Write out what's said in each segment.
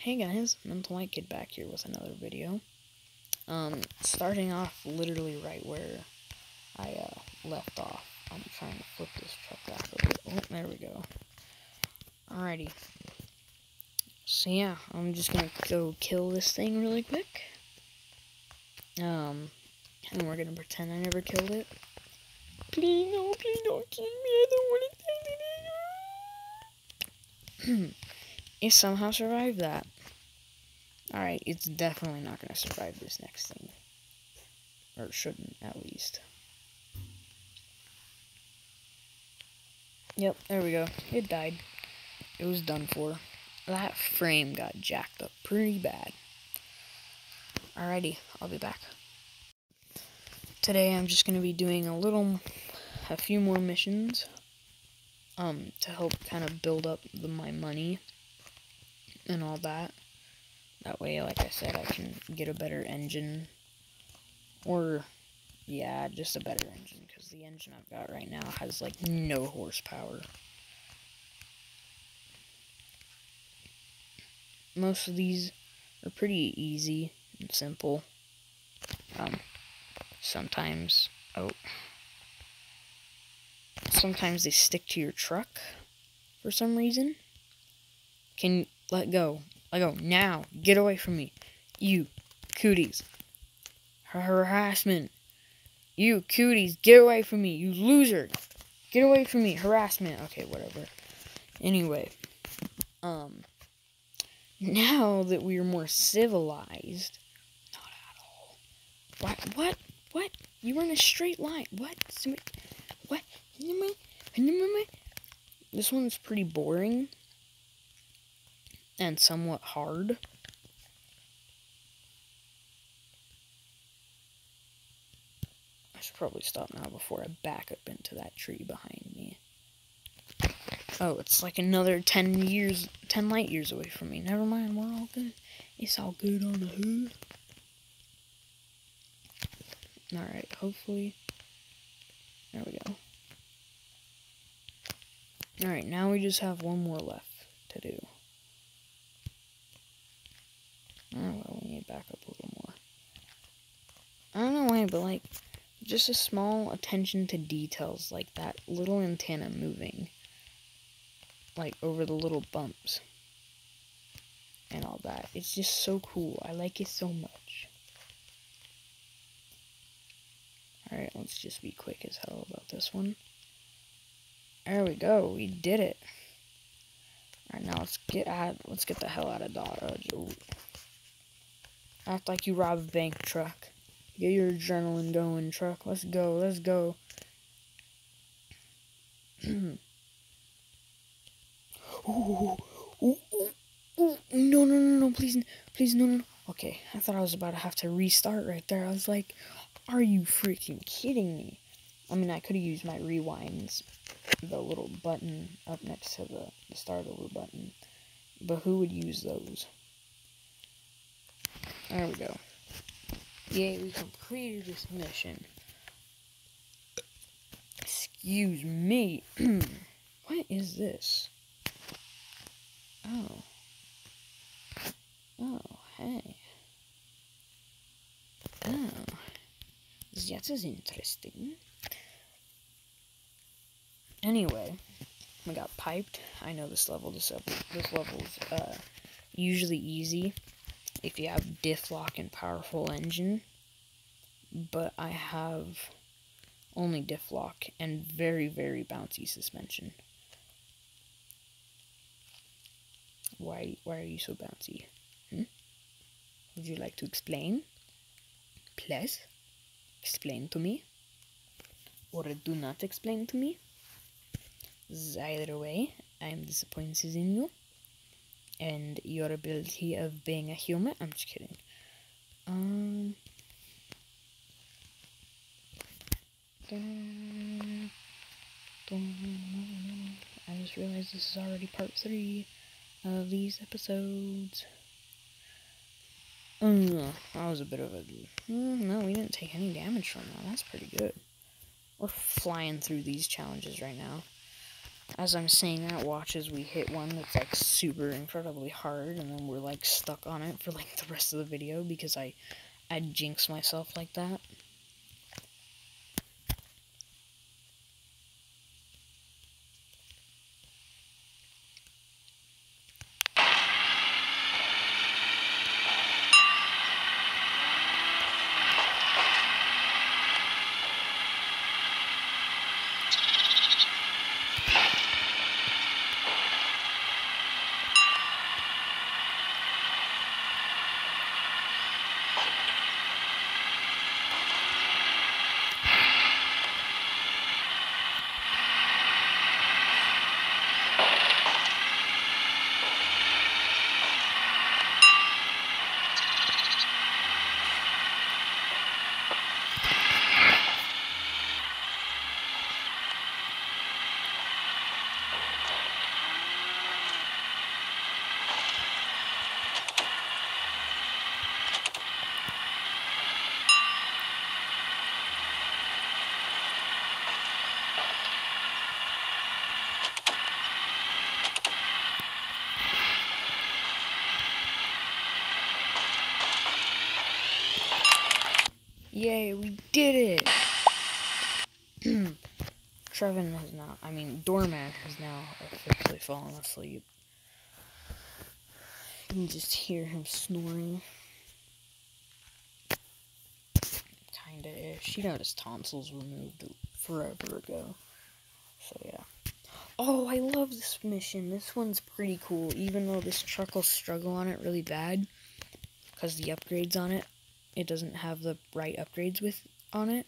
Hey guys, Mental White Kid back here with another video. Starting off literally right where I left off. I'm trying to flip this truck back over. Oh, there we go. Alrighty. So yeah, I'm just gonna go kill this thing really quick. And we're gonna pretend I never killed it. Please don't kill me. I don't want to. It somehow survived that. Alright, it's definitely not going to survive this next thing. Or it shouldn't, at least. Yep, there we go. It died. It was done for. That frame got jacked up pretty bad. Alrighty, I'll be back. Today I'm just going to be doing a few more missions. To help kind of build up my money. And all that. That way, like I said, I can get a better engine. Or, yeah, just a better engine. Because the engine I've got right now has, like, no horsepower. Most of these are pretty easy and simple. Sometimes they stick to your truck for some reason. Can you let go? Let go now. Get away from me. You cooties. Harassment. You cooties, get away from me. You loser. Get away from me. Harassment. Okay, whatever. Anyway. Now that we are more civilized. Not at all. What? You were in a straight line. What? This one's pretty boring. And somewhat hard. I should probably stop now before I back up into that tree behind me. Oh, it's like another 10 light years away from me. Never mind, we're all good. It's all good on the hood. Alright, hopefully. There we go. Alright, now we just have one more left to do. Oh, well, we need to back up a little more. I don't know why, but, like, just a small attention to details, like that little antenna moving, like, over the little bumps, and all that. It's just so cool. I like it so much. Alright, let's just be quick as hell about this one. There we go. We did it. Alright, now let's get the hell out of Dodge. Act like you robbed a bank truck. Get your adrenaline going, truck. Let's go. No, please, no. Okay, I thought I was about to have to restart right there. I was like, are you freaking kidding me? I mean, I could have used my rewinds, the little button up next to the start over button, but who would use those? There we go. Yay, we completed this mission. Excuse me. What is this? Oh, hey. Oh, that is interesting. Anyway, we got piped. I know this level is usually easy if you have diff lock and powerful engine, but I have only diff lock and very, very bouncy suspension. Why are you so bouncy? Would you like to explain? Please, explain to me. Or do not explain to me. Either way, I am disappointed in you. And your ability of being a human. I'm just kidding. I just realized this is already part 3 of these episodes. That was a bit of a... no, we didn't take any damage from that. That's pretty good. We're flying through these challenges right now. As I'm saying that, watch as we hit one that's like super incredibly hard, and then we're like stuck on it for like the rest of the video because I jinx myself like that. Yay, we did it! Trevin has now, Doorman has now officially fallen asleep. You can just hear him snoring. Kinda-ish. He got his tonsils removed forever ago. So yeah. Oh, I love this mission. This one's pretty cool, even though this truck will struggle on it really bad. Because the upgrades on it, it doesn't have the right upgrades on it.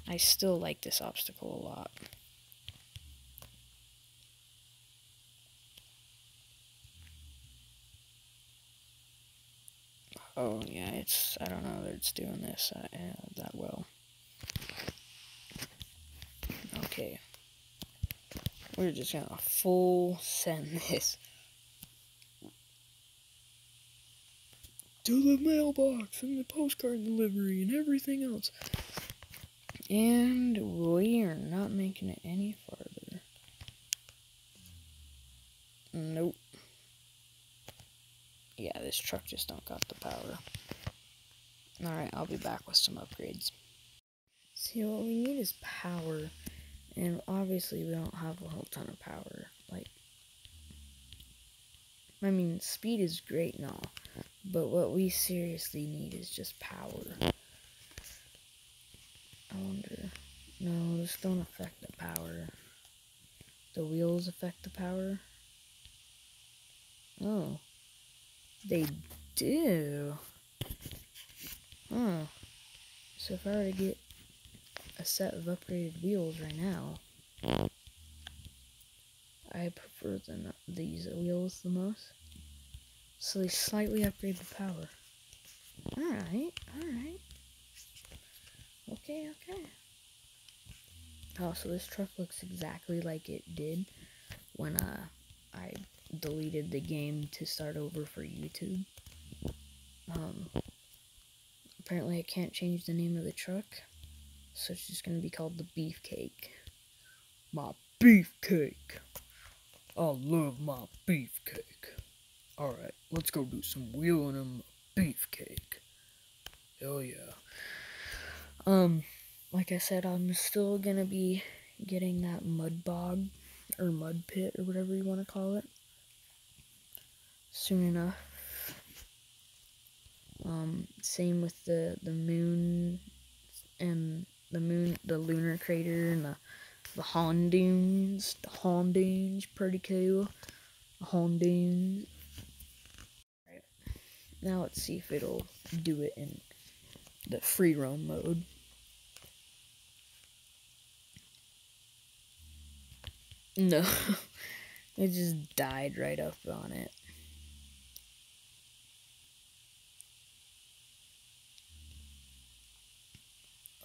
I still like this obstacle a lot. Oh yeah, I don't know that it's doing this that well. Okay. We're just gonna full send this to the mailbox and the postcard delivery and everything else. And we are not making it any farther. Nope. Yeah, this truck just don't got the power. Alright, I'll be back with some upgrades. See, what we need is power. And obviously we don't have a whole ton of power. Speed is great and all. But what we seriously need is just power. I wonder... No, this don't affect the power. The wheels affect the power? Oh. They do. Huh. So if I were to get a set of upgraded wheels right now, I prefer these wheels the most. So they slightly upgrade the power. Alright. Okay. Oh, so this truck looks exactly like it did when I deleted the game to start over for YouTube. Apparently I can't change the name of the truck, so it's just gonna be called the Beefcake. My beefcake. I love my beefcake. Alright, let's go do some wheeling in my beefcake. Hell yeah. Like I said, I'm still gonna be getting that mud bog, or mud pit, or whatever you want to call it, soon enough. Same with the moon, and the lunar crater, and the Hondunes. The Hondunes, pretty cool. The Hondunes. Right. Now let's see if it'll do it in the free roam mode. No, it just died right up on it.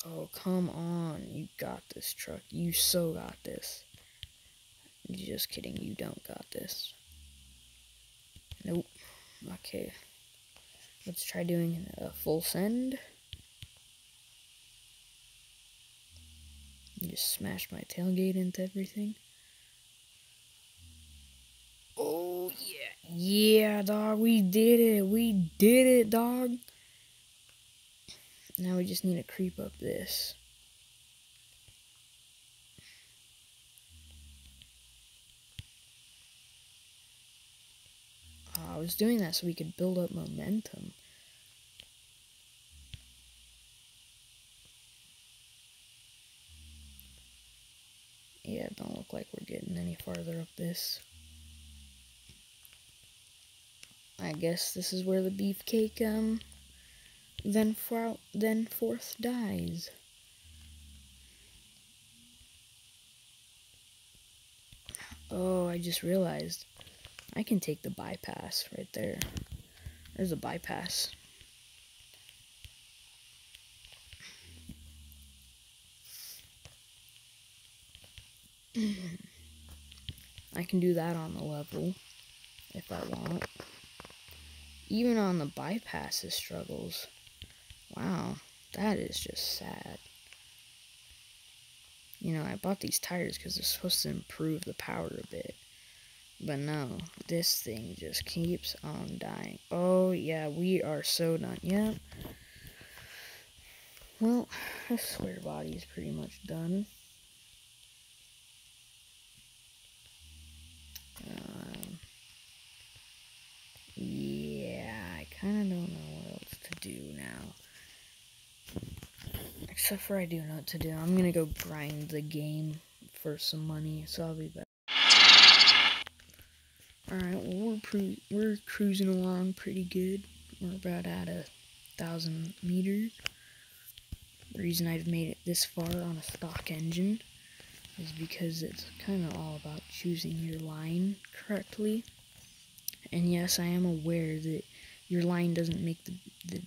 Oh, come on. You got this, truck. You so got this. Just kidding, you don't got this. Nope. Okay. Let's try doing a full send. Just smash my tailgate into everything. Yeah, dog, we did it. We did it, dog. Now we just need to creep up this. I was doing that so we could build up momentum. Yeah, it don't look like we're getting any farther up this. I guess this is where the beefcake, then fourth dies. Oh, I just realized I can take the bypass right there. There's a bypass. I can do that on the level if I want. Even on the bypasses struggles. Wow, that is just sad. You know, I bought these tires because they're supposed to improve the power a bit. But no, this thing just keeps on dying. Oh, yeah, we are so done. Yeah. Well, this square body is pretty much done. Yeah, I kind of don't know what else to do now. Except for I do know what to do. I'm gonna go grind the game for some money, so I'll be back. Alright, well, we're cruising along pretty good. We're about at 1,000 meters. The reason I've made it this far on a stock engine is because it's kind of all about choosing your line correctly. And yes, I am aware that your line doesn't make the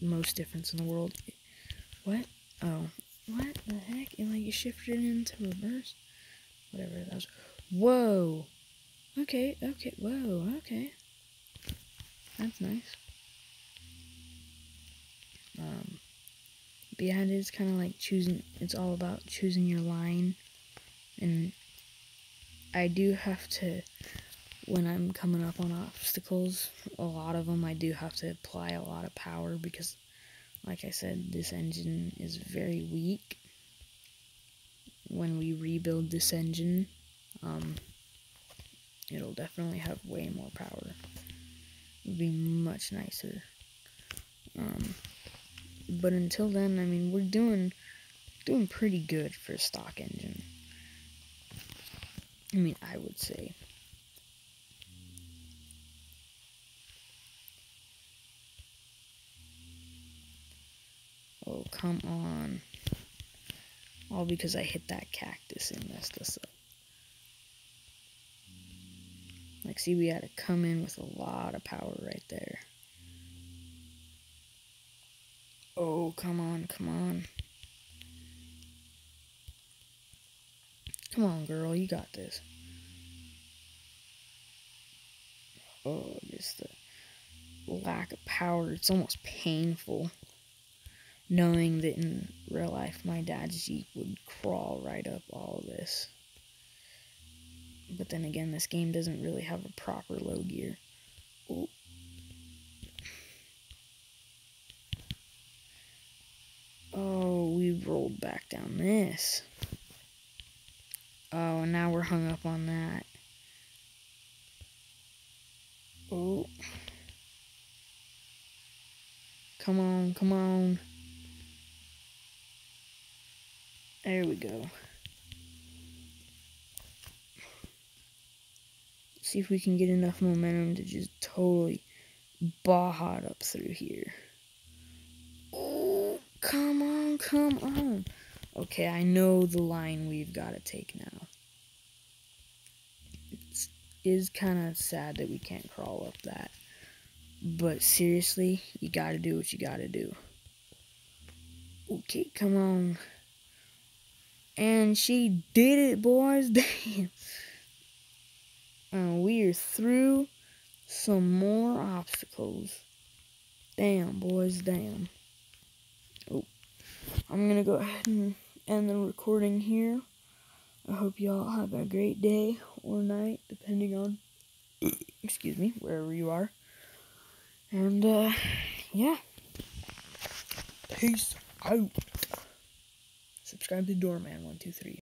most difference in the world. What? Oh, what the heck? It like shifted into reverse? Whatever that was. Whoa! Okay, whoa, okay. That's nice. But yeah, it is kind of like choosing, it's all about choosing your line. And I do have to, when I'm coming up on obstacles, a lot of them I do have to apply a lot of power because, like I said, this engine is very weak. When we rebuild this engine, it'll definitely have way more power. It'll be much nicer. But until then, I mean, we're doing pretty good for a stock engine. I mean, I would say. Oh, come on. All because I hit that cactus and messed us up. Like, see, we had to come in with a lot of power right there. Oh, come on, come on. Come on, girl, you got this. Oh, just the lack of power. It's almost painful knowing that in real life my dad's Jeep would crawl right up all of this. But then again, this game doesn't really have a proper low gear. Ooh. Oh, we rolled back down this. Oh, and now we're hung up on that. Oh. Come on, come on. There we go. See if we can get enough momentum to just totally baja it up through here. Oh, come on, come on. Okay, I know the line we've got to take now. It is kind of sad that we can't crawl up that. But seriously, you got to do what you got to do. Okay, come on. And she did it, boys. Damn. We are through some more obstacles. Damn, boys, damn. Oh, I'm gonna go ahead and end the recording here. I hope y'all have a great day or night, depending on excuse me, wherever you are. And, yeah. Peace out. Subscribe to Doorman123.